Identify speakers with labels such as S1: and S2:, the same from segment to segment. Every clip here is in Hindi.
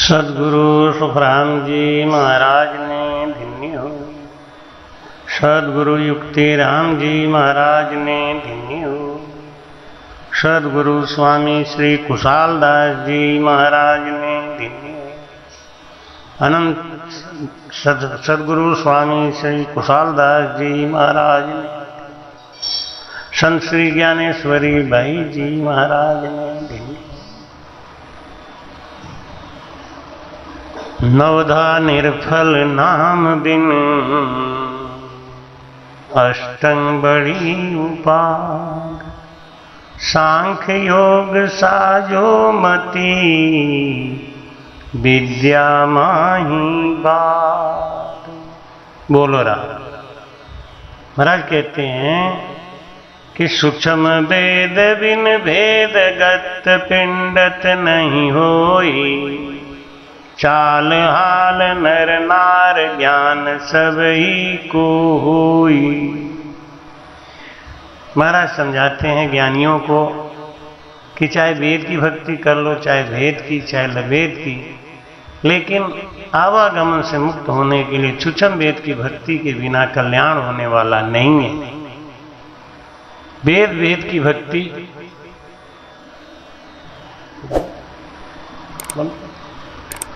S1: सदगुरु सुखराम जी महाराज ने धन्य हो। सदगुरु युक्ति राम जी महाराज ने धन्य हो। सदगुरु स्वामी श्री कुशाल दास जी महाराज ने धन्य हो। अनंत सदगुरु स्वामी श्री कुशाल दास जी महाराज ने, संत श्री ज्ञानेश्वरी भाई जी महाराज ने धन्य। नवधा निर्फल नाम बिन अष्टंग बड़ी उपाग, सांख्य योग साजो मति विद्या माही बात। बोलो राम। महाराज कहते हैं कि सूक्ष्म वेद बिन भेदगत पिंडत नहीं होई, चाल हाल नर नार ज्ञान सब ही को होई। महाराज समझाते हैं ज्ञानियों को कि चाहे वेद की भक्ति कर लो, चाहे भेद की, चाहे लवेद की, लेकिन आवागमन से मुक्त होने के लिए सूक्ष्म वेद की भक्ति के बिना कल्याण होने वाला नहीं है। वेद की भक्ति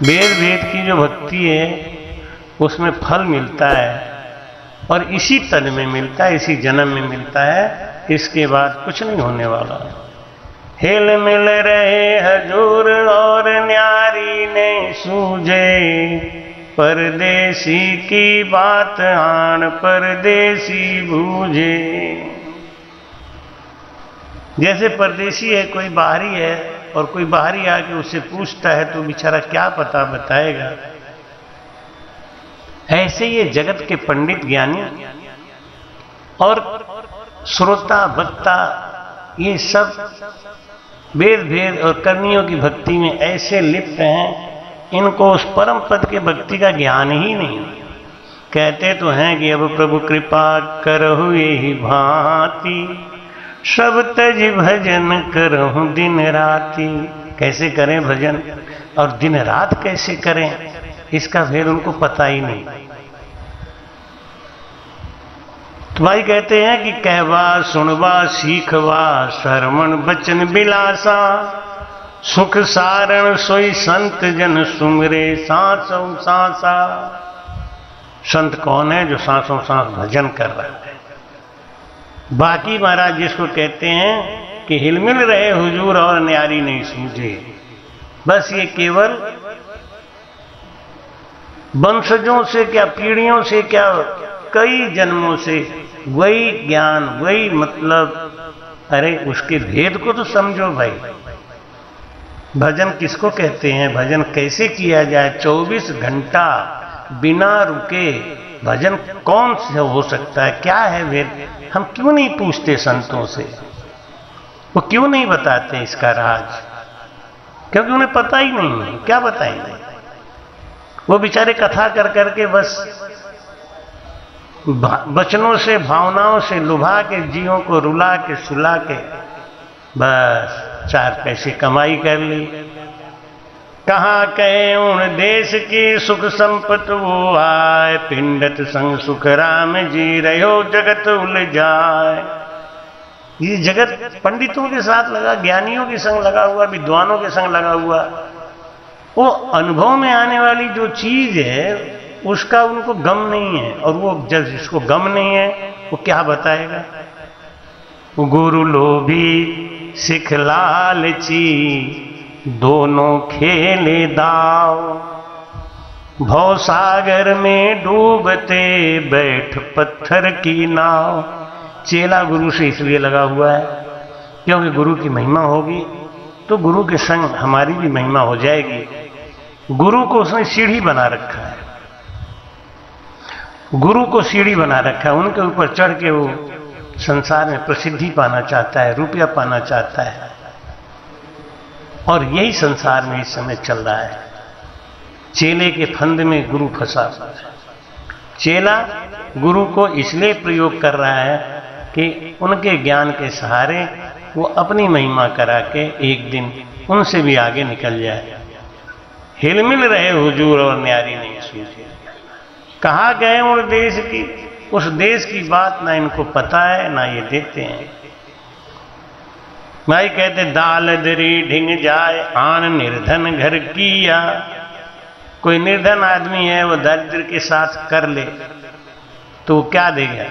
S1: वेद की जो भक्ति है उसमें फल मिलता है और इसी तन में मिलता है, इसी जन्म में मिलता है, इसके बाद कुछ नहीं होने वाला। हिल मिल रहे हजूर और न्यारी ने सूझे, परदेसी की बात आन परदेसी बूझे। जैसे परदेसी है, कोई बाहरी है और कोई बाहरी आके उससे पूछता है तो बेचारा क्या पता बताएगा। ऐसे ये जगत के पंडित ज्ञानी और श्रोता वक्ता ये सब वेद भेद और कर्मियों की भक्ति में ऐसे लिप्त हैं, इनको उस परम पद के भक्ति का ज्ञान ही नहीं। कहते तो हैं कि अब प्रभु कृपा करहु यही भांति, सब तज भजन करहूं दिन राति। कैसे करें भजन और दिन रात कैसे करें, इसका भेद उनको पता ही नहीं। तो भाई कहते हैं कि कहवा सुनवा सीखवा श्रवण बचन बिलासा, सुख सारण सोई संत जन सुमरे सांसों सांसा। संत कौन है? जो सांसों सांस भजन कर रहा है। बाकी महाराज जिसको कहते हैं कि हिलमिल रहे हुजूर और न्यारी नहीं सूझे, बस ये केवल वंशजों से क्या, पीढ़ियों से क्या, कई जन्मों से वही ज्ञान, वही मतलब। अरे उसके भेद को तो समझो भाई। भजन किसको कहते हैं, भजन कैसे किया जाए, 24 घंटा बिना रुके भजन कौन से हो सकता है, क्या है वेद? हम क्यों नहीं पूछते संतों से? वो क्यों नहीं बताते इसका राज? क्योंकि उन्हें पता ही नहीं है। क्या बताएंगे? वो बेचारे कथा कर करके बस वचनों से, भावनाओं से लुभा के, जीवों को रुला के, सुला के बस 4 पैसे कमाई कर ली। कहाँ कहे उन देश की सुख संपत वो आए, पिंडत संग सुख राम जी रहो जगत उलझाए। ये जगत पंडितों के साथ लगा, ज्ञानियों के संग लगा हुआ, विद्वानों के संग लगा हुआ। वो अनुभव में आने वाली जो चीज है उसका उनको गम नहीं है, और वो जब जिसको गम नहीं है वो क्या बताएगा? गुरु लोभी सिख लालची, दोनों खेले दाव, भव सागर में डूबते बैठ पत्थर की नाव। चेला गुरु से इसलिए लगा हुआ है क्योंकि गुरु की महिमा होगी तो गुरु के संग हमारी भी महिमा हो जाएगी। गुरु को उसने सीढ़ी बना रखा है, गुरु को सीढ़ी बना रखा है। उनके ऊपर चढ़ के वो संसार में प्रसिद्धि पाना चाहता है, रुपया पाना चाहता है, और यही संसार में इस समय चल रहा है। चेले के फंद में गुरु फंसा हुआ है। चेला गुरु को इसलिए प्रयोग कर रहा है कि उनके ज्ञान के सहारे वो अपनी महिमा करा के एक दिन उनसे भी आगे निकल जाए। हिलमिल रहे हुजूर और न्यारी नहीं सूझे। कहाँ गए उन देश की, उस देश की बात ना इनको पता है ना ये देते हैं। भाई कहते दाल दरी ढिंग जाए आन निर्धन घर किया। कोई निर्धन आदमी है वो दरिद्र के साथ कर ले तो वो क्या देगा,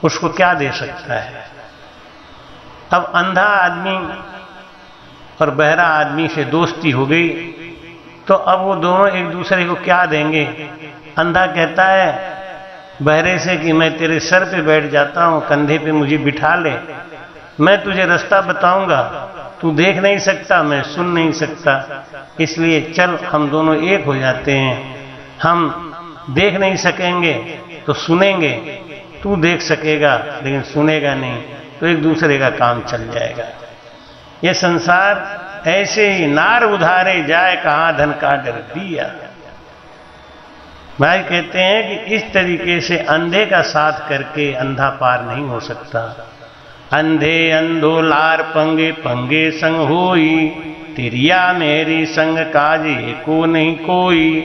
S1: उसको क्या दे सकता है। अब अंधा आदमी और बहरा आदमी से दोस्ती हो गई तो अब वो दोनों एक दूसरे को क्या देंगे। अंधा कहता है बहरे से कि मैं तेरे सर पे बैठ जाता हूं, कंधे पे मुझे बिठा ले, मैं तुझे रास्ता बताऊंगा, तू देख नहीं सकता मैं सुन नहीं सकता, इसलिए चल हम दोनों एक हो जाते हैं। हम देख नहीं सकेंगे तो सुनेंगे, तू देख सकेगा लेकिन सुनेगा नहीं, तो एक दूसरे का काम चल जाएगा। ये संसार ऐसे ही नार उधारे जाए कहाँ धन का डर दिया। भाई कहते हैं कि इस तरीके से अंधे का साथ करके अंधा पार नहीं हो सकता। अंधे अंधो लार पंगे पंगे संग होई, तिरिया मेरी संग काज एको नहीं कोई।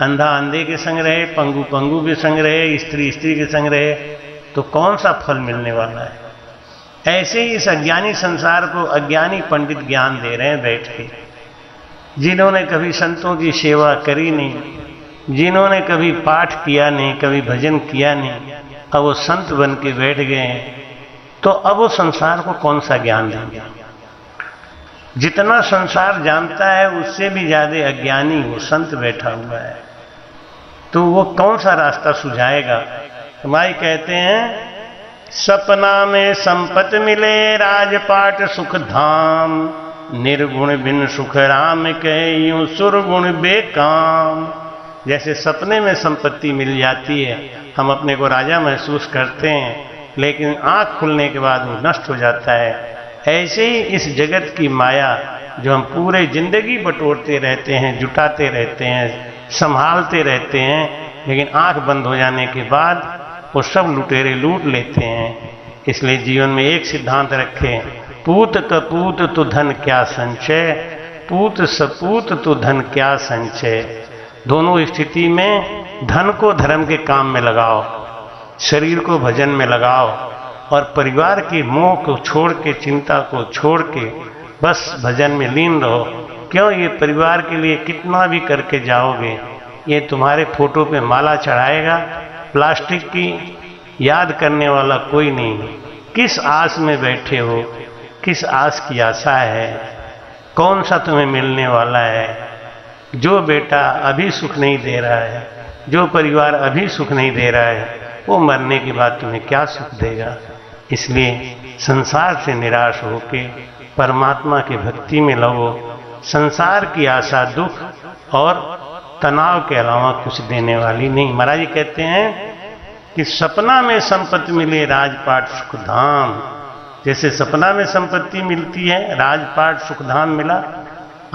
S1: अंधा अंधे के संग रहे, पंगु पंगु के संग रहे, स्त्री स्त्री के संग रहे तो कौन सा फल मिलने वाला है। ऐसे ही इस अज्ञानी संसार को अज्ञानी पंडित ज्ञान दे रहे हैं बैठ के, जिन्होंने कभी संतों की सेवा करी नहीं, जिन्होंने कभी पाठ किया नहीं, कभी भजन किया नहीं, अब वो संत बन के बैठ गए हैं तो अब वो संसार को कौन सा ज्ञान देंगे। जितना संसार जानता है उससे भी ज्यादा अज्ञानी वो संत बैठा हुआ है, तो वो कौन सा रास्ता सुझाएगा। तो भाई कहते हैं सपना में संपत मिले राजपाट सुख धाम, निर्गुण बिन सुख राम कहे यूं सुरगुण बेकाम। जैसे सपने में संपत्ति मिल जाती है, हम अपने को राजा महसूस करते हैं, लेकिन आंख खुलने के बाद वो नष्ट हो जाता है। ऐसे ही इस जगत की माया जो हम पूरे जिंदगी बटोरते रहते हैं, जुटाते रहते हैं, संभालते रहते हैं, लेकिन आंख बंद हो जाने के बाद वो सब लुटेरे लूट लेते हैं। इसलिए जीवन में एक सिद्धांत रखें, पूत कपूत तो धन क्या संचय, पूत सपूत तो धन क्या संचय। दोनों स्थिति में धन को धर्म के काम में लगाओ, शरीर को भजन में लगाओ और परिवार के मोह को छोड़ के, चिंता को छोड़ के बस भजन में लीन रहो। क्यों, ये परिवार के लिए कितना भी करके जाओगे, ये तुम्हारे फोटो पे माला चढ़ाएगा, प्लास्टिक की याद करने वाला कोई नहीं। किस आस में बैठे हो, किस आस की आशा है, कौन सा तुम्हें मिलने वाला है। जो बेटा अभी सुख नहीं दे रहा है, जो परिवार अभी सुख नहीं दे रहा है, वो मरने के बाद तुम्हें क्या सुख देगा। इसलिए संसार से निराश होके परमात्मा की भक्ति में लगो। संसार की आशा दुख और तनाव के अलावा कुछ देने वाली नहीं। महाराज जी कहते हैं कि सपना में संपत्ति मिले राजपाट सुखधाम। जैसे सपना में संपत्ति मिलती है, राजपाट सुखधाम मिला,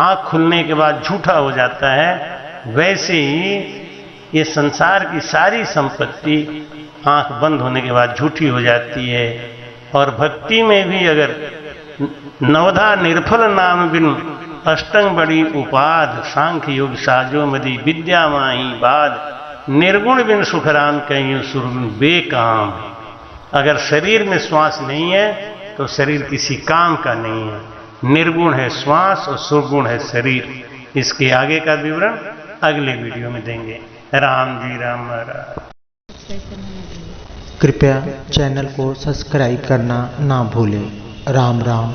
S1: आंख खुलने के बाद झूठा हो जाता है, वैसे ही ये संसार की सारी संपत्ति आंख बंद होने के बाद झूठी हो जाती है। और भक्ति में भी अगर नवधा निर्फल नाम बिन अष्टंग बड़ी उपाध, सांख्य योग साजो मदी विद्या माही बाद, निर्गुण बिन सुखराम कहीं सुरगुण बेकाम। अगर शरीर में श्वास नहीं है तो शरीर किसी काम का नहीं है। निर्गुण है श्वास और सुरगुण है शरीर। इसके आगे का विवरण अगले वीडियो में देंगे। राम जी राम महाराज।
S2: कृपया चैनल को सब्सक्राइब करना ना भूलें। राम राम।